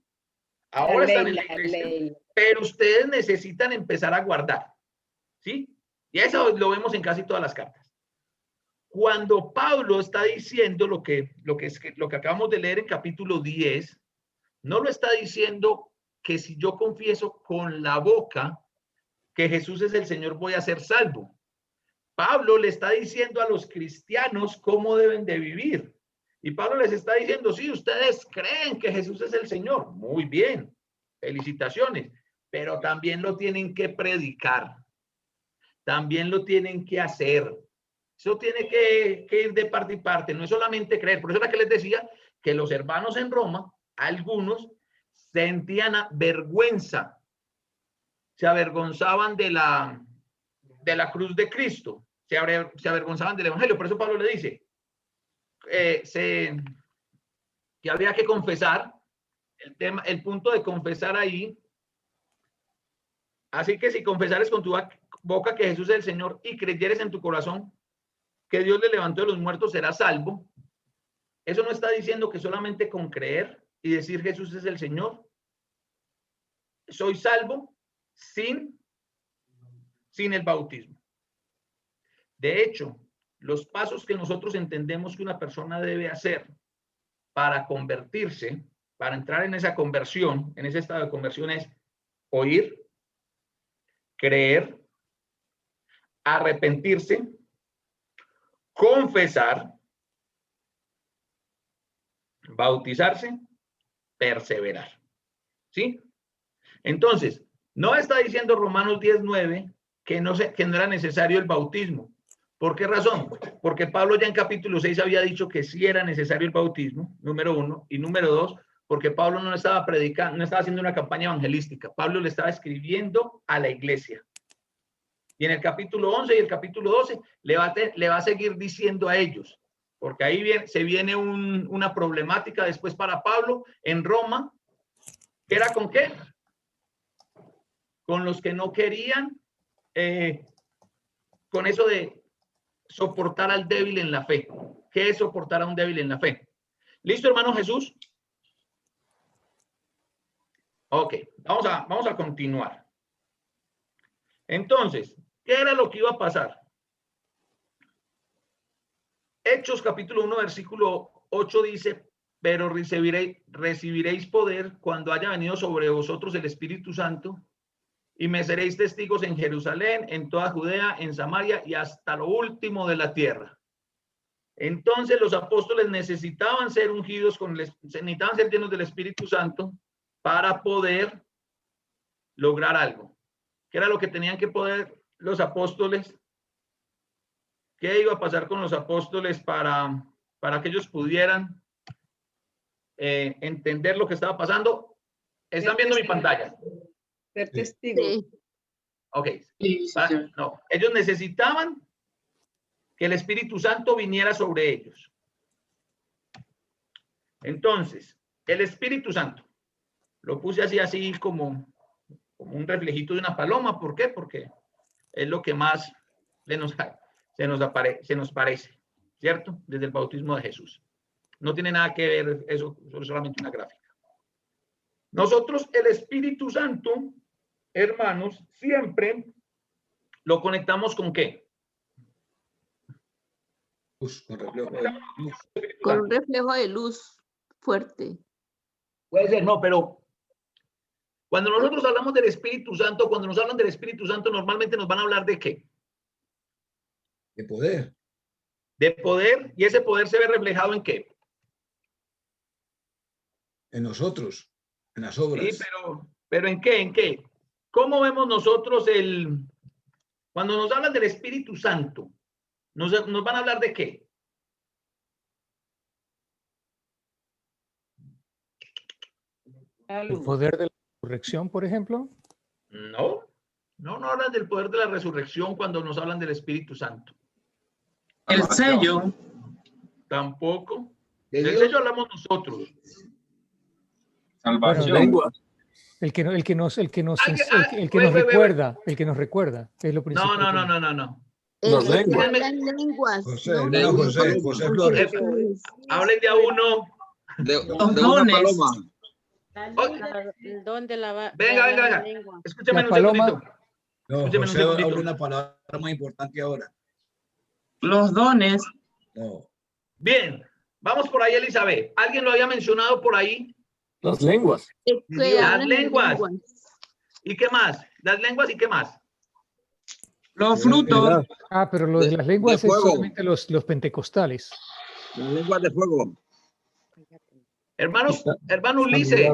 ahora están en la iglesia, pero ustedes necesitan empezar a guardar, ¿sí? Y eso lo vemos en casi todas las cartas. Cuando Pablo está diciendo lo que acabamos de leer en capítulo 10, no lo está diciendo que si yo confieso con la boca que Jesús es el Señor, voy a ser salvo. Pablo le está diciendo a los cristianos cómo deben de vivir. Y Pablo les está diciendo, sí, ustedes creen que Jesús es el Señor. Muy bien, felicitaciones. Pero también lo tienen que predicar. También lo tienen que hacer. Eso tiene que ir de parte y parte. No es solamente creer. Por eso era que les decía que los hermanos en Roma, algunos sentían vergüenza. Se avergonzaban de la cruz de Cristo. Se avergonzaban del evangelio. Por eso Pablo le dice que había que confesar. El punto de confesar ahí. Así que si confesares con tu boca que Jesús es el Señor y creyeres en tu corazón que Dios le levantó de los muertos, serás salvo. Eso no está diciendo que solamente con creer y decir Jesús es el Señor, soy salvo sin el bautismo. De hecho, los pasos que nosotros entendemos que una persona debe hacer para convertirse, para entrar en esa conversión, en ese estado de conversión, es oír, creer, arrepentirse, confesar, bautizarse, perseverar. ¿Sí? Entonces, no está diciendo Romanos 10:9 que no era necesario el bautismo. ¿Por qué razón? Porque Pablo ya en capítulo 6 había dicho que sí era necesario el bautismo, número 1, y número 2, porque Pablo no estaba predicando, no estaba haciendo una campaña evangelística. Pablo le estaba escribiendo a la iglesia. Y en el capítulo 11 y el capítulo 12 le va a seguir diciendo a ellos, porque ahí se viene una problemática después para Pablo en Roma, que era ¿con qué? Con los que no querían, con eso de soportar al débil en la fe. ¿Qué es soportar a un débil en la fe? ¿Listo, hermano Jesús? Ok, vamos a continuar. Entonces, ¿qué era lo que iba a pasar? Hechos capítulo 1, versículo 8 dice, pero recibiréis poder cuando haya venido sobre vosotros el Espíritu Santo y me seréis testigos en Jerusalén, en toda Judea, en Samaria y hasta lo último de la tierra. Entonces los apóstoles necesitaban ser ungidos, necesitaban ser llenos del Espíritu Santo para poder lograr algo. ¿Qué era lo que tenían que poder los apóstoles? ¿Qué iba a pasar con los apóstoles para que ellos pudieran entender lo que estaba pasando? ¿Están viendo mi pantalla? Ser testigos. Ok. No, ellos necesitaban que el Espíritu Santo viniera sobre ellos. Entonces, el Espíritu Santo, lo puse así como como un reflejito de una paloma. ¿Por qué? Porque es lo que más se nos parece, ¿cierto? Desde el bautismo de Jesús. No tiene nada que ver eso es solamente una gráfica. Nosotros, el Espíritu Santo, hermanos, siempre lo conectamos ¿con qué? Luz, con reflejo de luz. Con un reflejo de luz fuerte. Puede ser, no, pero cuando nosotros hablamos del Espíritu Santo, cuando nos hablan del Espíritu Santo, normalmente nos van a hablar de ¿qué? De poder. De poder, y ese poder se ve reflejado ¿en qué? En nosotros, en las obras. Sí, pero ¿en qué? ¿En qué? ¿Cómo vemos nosotros cuando nos hablan del Espíritu Santo, nos van a hablar de qué? El poder de la resurrección, por ejemplo. No hablan del poder de la resurrección cuando nos hablan del Espíritu Santo. El sello. Tampoco. Del sello hablamos nosotros. Salvación. Bueno, el que nos recuerda, es lo principal. No. Los El que lenguas. habla en lenguas. José, ¿no? hermano José Flores. Hablen de a uno. De una dones. paloma. El don de la Venga. lengua. Escúchame La un paloma. segundito. No, Escúcheme un José habla segundito. una palabra muy importante ahora. Los dones. No. Bien, vamos por ahí, Elizabeth. ¿Alguien lo había mencionado por ahí? Las lenguas. Las lenguas. ¿Y qué más? Las lenguas y qué más. Los frutos. Ah, pero lo de las lenguas de es fuego. solamente los pentecostales. Las lenguas de fuego. Hermano Ulises.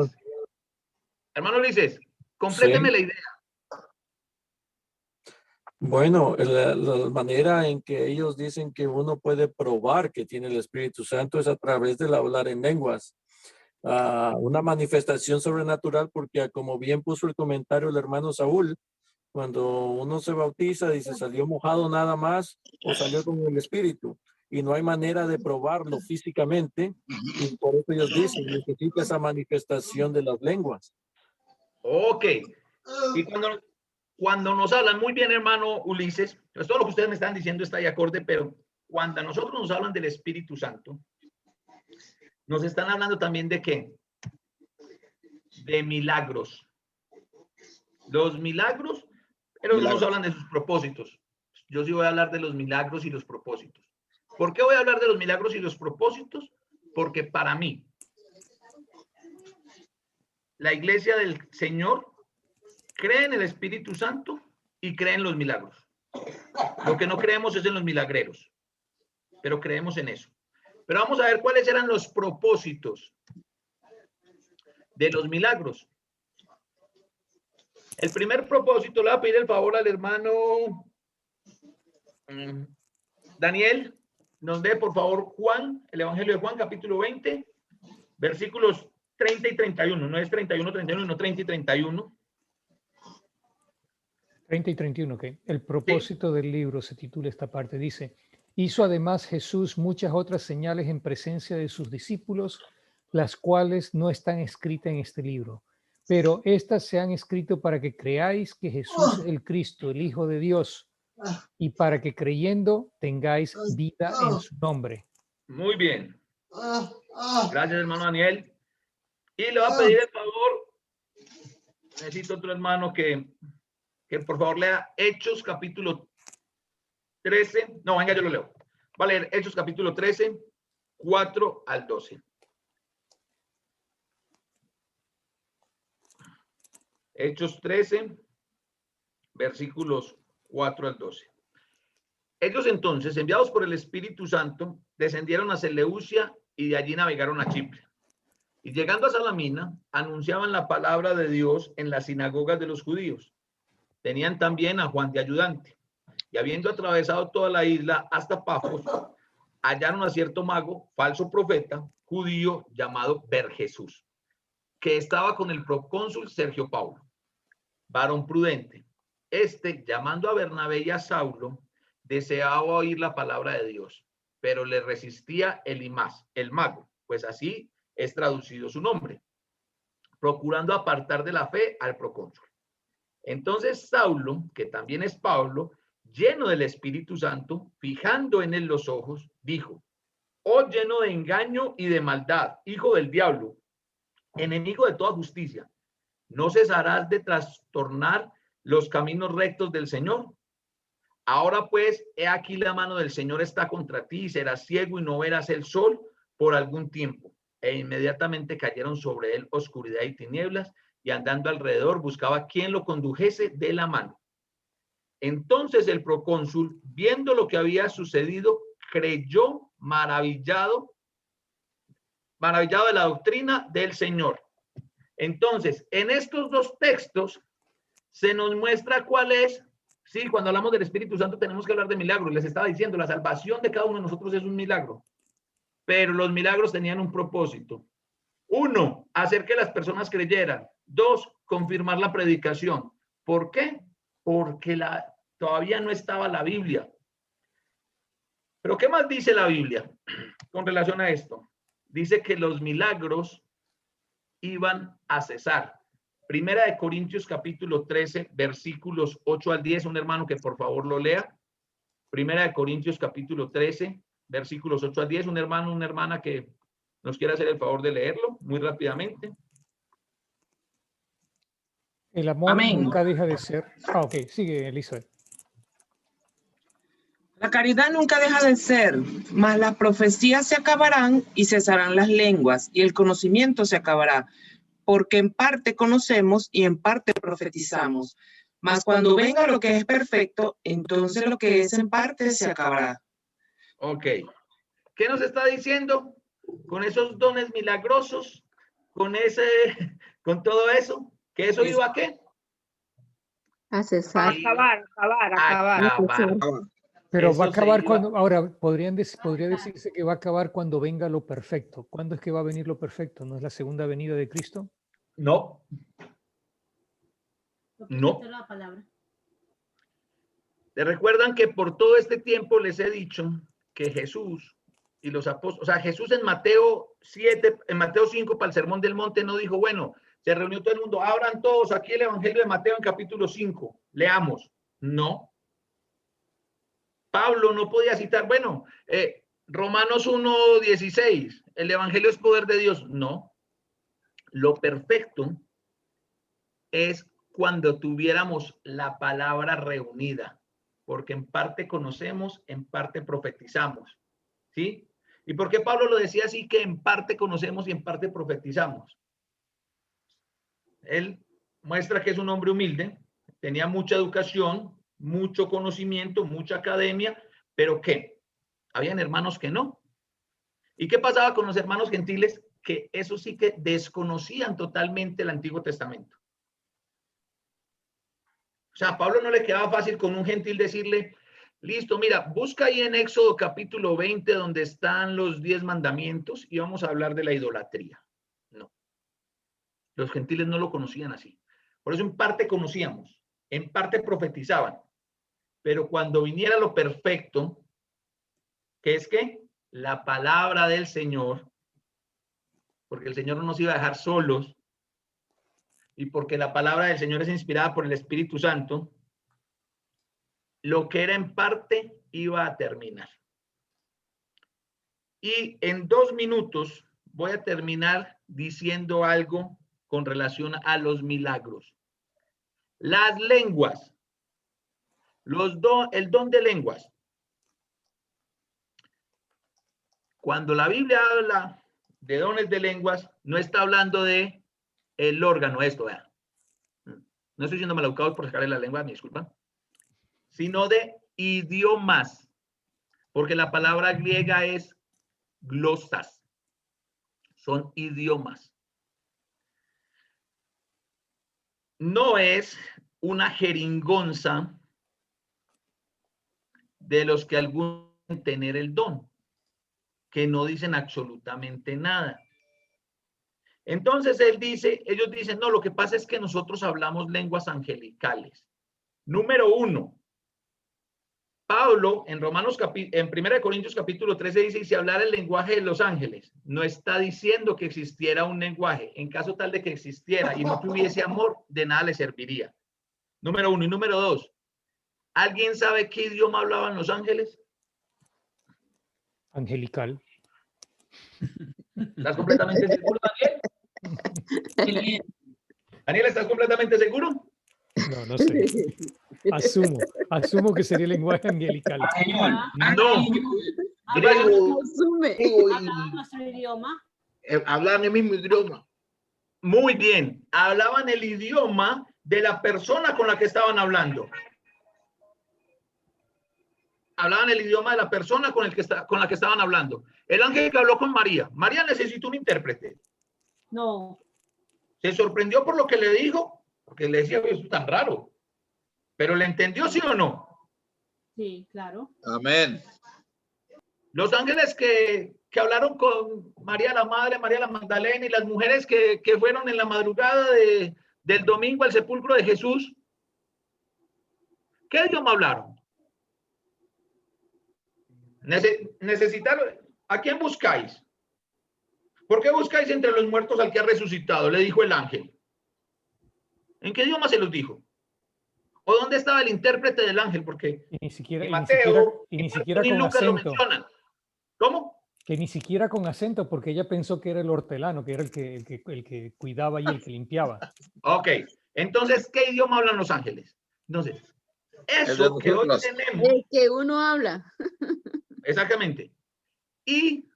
Hermano Ulises, compléteme Sí. la idea. Bueno, la manera en que ellos dicen que uno puede probar que tiene el Espíritu Santo es a través del hablar en lenguas. Una manifestación sobrenatural, porque como bien puso el comentario el hermano Saúl, cuando uno se bautiza, dice, salió mojado nada más o salió con el Espíritu. Y no hay manera de probarlo físicamente. Y por eso ellos dicen, necesita esa manifestación de las lenguas. Ok. Y cuando nos hablan, muy bien, hermano Ulises, pues todo lo que ustedes me están diciendo está de acorde, pero cuando a nosotros nos hablan del Espíritu Santo, nos están hablando también de ¿qué? De milagros. Los milagros, pero no nos hablan de sus propósitos. Yo sí voy a hablar de los milagros y los propósitos. ¿Por qué voy a hablar de los milagros y los propósitos? Porque para mí, la iglesia del Señor cree en el Espíritu Santo y cree en los milagros. Lo que no creemos es en los milagreros, pero creemos en eso. Pero vamos a ver cuáles eran los propósitos de los milagros. El primer propósito, le voy a pedir el favor al hermano Daniel, nos dé por favor Juan, el Evangelio de Juan, capítulo 20, versículos 30 y 31. No es 31, 31, no 30 y 31. 30 y 31, ok. El propósito del libro se titula esta parte. Dice, hizo además Jesús muchas otras señales en presencia de sus discípulos, las cuales no están escritas en este libro. Pero estas se han escrito para que creáis que Jesús es el Cristo, el Hijo de Dios, y para que creyendo tengáis vida en su nombre. Muy bien. Gracias, hermano Daniel. Y le voy a pedir el favor, necesito otro hermano que por favor lea Hechos capítulo 13. No, venga, yo lo leo. Va a leer Hechos capítulo 13, 4 al 12. Hechos 13, versículos 4 al 12. Ellos entonces, enviados por el Espíritu Santo, descendieron a Seleucia y de allí navegaron a Chipre. Y llegando a Salamina, anunciaban la palabra de Dios en las sinagogas de los judíos. Tenían también a Juan de ayudante. Y habiendo atravesado toda la isla hasta Pafos, hallaron a cierto mago, falso profeta, judío, llamado Bar-Jesús, que estaba con el procónsul Sergio Paulo, varón prudente. Este, llamando a Bernabé y a Saulo, deseaba oír la palabra de Dios, pero le resistía Elimas, el mago, pues así es traducido su nombre, procurando apartar de la fe al procónsul. Entonces Saulo, que también es Pablo, lleno del Espíritu Santo, fijando en él los ojos, dijo: oh lleno de engaño y de maldad, hijo del diablo, enemigo de toda justicia, ¿no cesarás de trastornar los caminos rectos del Señor? Ahora pues, he aquí la mano del Señor está contra ti, y serás ciego y no verás el sol por algún tiempo. E inmediatamente cayeron sobre él oscuridad y tinieblas, y andando alrededor buscaba quien lo condujese de la mano. Entonces el procónsul, viendo lo que había sucedido, creyó maravillado de la doctrina del Señor. Entonces, en estos dos textos se nos muestra cuál es. Sí, cuando hablamos del Espíritu Santo tenemos que hablar de milagros. Les estaba diciendo, la salvación de cada uno de nosotros es un milagro. Pero los milagros tenían un propósito. 1, hacer que las personas creyeran. 2, confirmar la predicación. ¿Por qué? Porque todavía no estaba la Biblia. Pero ¿qué más dice la Biblia con relación a esto? Dice que los milagros iban a cesar. Primera de Corintios capítulo 13, versículos 8 al 10. Un hermano que por favor lo lea. Primera de Corintios capítulo 13, versículos 8 al 10. Un hermano, una hermana que nos quiera hacer el favor de leerlo muy rápidamente. El amor Amén. nunca deja de ser. Ok, sigue Elizabeth. La caridad nunca deja de ser, mas las profecías se acabarán y cesarán las lenguas, y el conocimiento se acabará, porque en parte conocemos y en parte profetizamos. Mas cuando venga lo que es perfecto, entonces lo que es en parte se acabará. Ok. ¿Qué nos está diciendo? Con esos dones milagrosos, con todo eso, ¿que eso iba a qué? A cesar. Acabar. Pero Eso va a acabar se iba- cuando, ahora, podría decirse que va a acabar cuando venga lo perfecto. ¿Cuándo es que va a venir lo perfecto? ¿No es la segunda venida de Cristo? No. No. ¿Te recuerdan que por todo este tiempo les he dicho que Jesús y los apóstoles, o sea, Jesús en Mateo 7, en Mateo 5 para el Sermón del Monte no dijo, bueno, se reunió todo el mundo, abran todos aquí el Evangelio de Mateo en capítulo 5, leamos. No. Pablo no podía citar, bueno, Romanos 1:16, el Evangelio es poder de Dios. No. Lo perfecto es cuando tuviéramos la palabra reunida, porque en parte conocemos, en parte profetizamos. ¿Sí? ¿Y por qué Pablo lo decía así, que en parte conocemos y en parte profetizamos? Él muestra que es un hombre humilde, tenía mucha educación, mucho conocimiento, mucha academia, pero ¿qué? Habían hermanos que no. ¿Y qué pasaba con los hermanos gentiles? Que eso sí que desconocían totalmente el Antiguo Testamento. O sea, a Pablo no le quedaba fácil con un gentil decirle, listo, mira, busca ahí en Éxodo capítulo 20 donde están los 10 mandamientos y vamos a hablar de la idolatría. No. Los gentiles no lo conocían así. Por eso en parte conocíamos, en parte profetizaban. Pero cuando viniera lo perfecto, ¿qué es qué? La palabra del Señor, porque el Señor no nos iba a dejar solos y porque la palabra del Señor es inspirada por el Espíritu Santo, lo que era en parte iba a terminar. Y en 2 minutos voy a terminar diciendo algo con relación a los milagros. Las lenguas, el don de lenguas. Cuando la Biblia habla de dones de lenguas, no está hablando de el órgano, esto, vean. No estoy siendo maleducado por sacarle la lengua, me disculpan, sino de idiomas, porque la palabra griega es glosas, son idiomas. No es una jeringonza de los que algún tener el don, que no dicen absolutamente nada. Entonces ellos dicen, no, lo que pasa es que nosotros hablamos lenguas angelicales. Número 1, Pablo en 1 Corintios capítulo 13 dice, y si hablara el lenguaje de los ángeles, no está diciendo que existiera un lenguaje. En caso tal de que existiera y no tuviese amor, de nada le serviría. Número 1. Y número 2. ¿Alguien sabe qué idioma hablaban los ángeles? Angelical. ¿Estás completamente seguro, Daniel? Daniel, ¿estás completamente seguro? No, no sé. Asumo que sería el lenguaje angelical. No. Griego, Asume. griego Hablaban nuestro idioma. hablan el mismo idioma. Muy bien. Hablaban el idioma de la persona con la que estaban hablando. Hablaban el idioma de la persona con la que estaban hablando. El ángel que habló con María. María necesitó un intérprete. No. Se sorprendió por lo que le dijo, porque le decía que eso es tan raro. Pero ¿le entendió, sí o no? Sí, claro. Amén. Los ángeles que hablaron con María la Madre, María la Magdalena y las mujeres que fueron en la madrugada del domingo al sepulcro de Jesús, ¿qué idioma hablaron? Necesitaron. ¿A quién buscáis? ¿Por qué buscáis entre los muertos al que ha resucitado? Le dijo el ángel. ¿En qué idioma se los dijo? ¿O dónde estaba el intérprete del ángel? Porque ni siquiera y con Lucas lo acento. mencionan. ¿Cómo? Que ni siquiera con acento, porque ella pensó que era el hortelano, que era el que cuidaba y el que limpiaba. Ok. Entonces, ¿qué idioma hablan los ángeles? Entonces, eso que hoy tenemos. El que uno habla. Exactamente. Y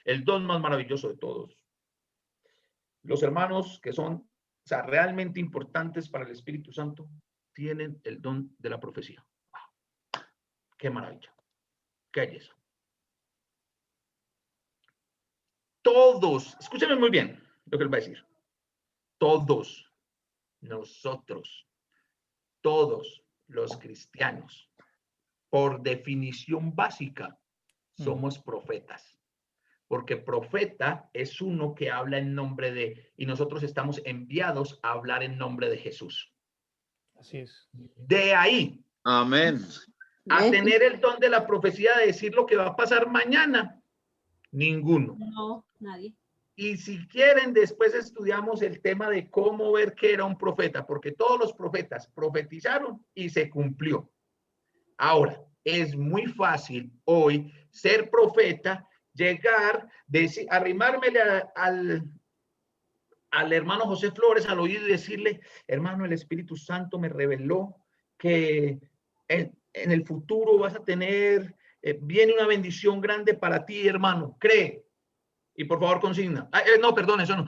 el don más maravilloso de todos. Los hermanos que son, realmente importantes para el Espíritu Santo, tienen el don de la profecía. ¡Wow! ¡Qué maravilla! ¡Qué belleza! Todos, escúcheme muy bien lo que les voy a decir. Todos nosotros, todos los cristianos, por definición básica, somos profetas. Porque profeta es uno que habla en nombre de, y nosotros estamos enviados a hablar en nombre de Jesús. Así es. De ahí. Amén. A tener el don de la profecía de decir lo que va a pasar mañana. Ninguno. No, nadie. Y si quieren, después estudiamos el tema de cómo ver qué era un profeta, porque todos los profetas profetizaron y se cumplió. Ahora, es muy fácil hoy ser profeta, llegar, arrimármele al hermano José Flores al oído y decirle, hermano, el Espíritu Santo me reveló que en el futuro vas a tener, viene una bendición grande para ti, hermano, cree. Y por favor consigna. No, perdón, eso no.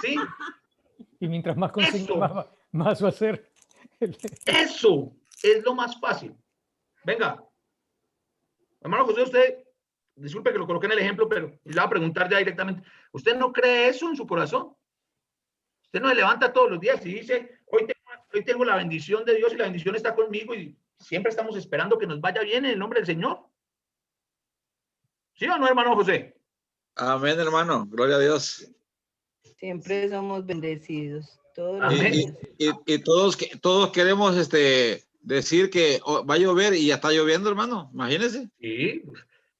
¿Sí? Y mientras más consigna, más va a ser. Eso es lo más fácil. Venga. Hermano José, usted, disculpe que lo coloqué en el ejemplo, pero le voy a preguntar ya directamente. ¿Usted no cree eso en su corazón? Usted no se levanta todos los días y dice, hoy tengo la bendición de Dios y la bendición está conmigo y siempre estamos esperando que nos vaya bien en el nombre del Señor. ¿Sí o no, hermano José? Amén, hermano. Gloria a Dios. Siempre somos bendecidos. Y todos queremos decir que va a llover y ya está lloviendo, hermano. Imagínense. Sí.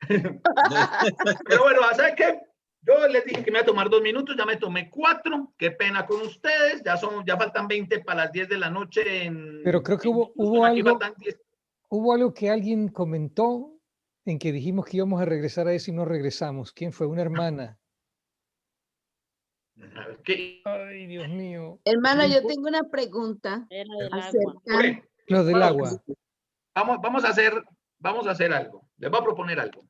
Pero bueno, ¿sabes qué? Yo les dije que me iba a tomar 2 minutos, ya me tomé 4. Qué pena con ustedes. Ya faltan 20 para las 10 de la noche. Pero creo que hubo algo que alguien comentó en que dijimos que íbamos a regresar a eso y no regresamos. ¿Quién fue? Una hermana. Ay, Dios mío. Hermano, yo tengo una pregunta. Lo del agua. Vamos a hacer algo. Les voy a proponer algo.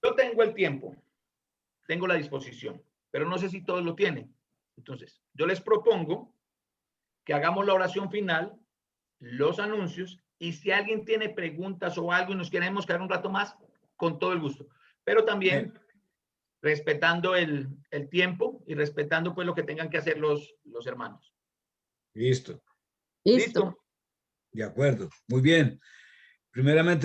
Yo tengo el tiempo, tengo la disposición, pero no sé si todos lo tienen. Entonces, yo les propongo que hagamos la oración final, los anuncios, y si alguien tiene preguntas o algo y nos queremos quedar un rato más, con todo el gusto. Pero también respetando el tiempo y respetando pues lo que tengan que hacer los hermanos. Listo. Listo. De acuerdo. Muy bien. Primeramente,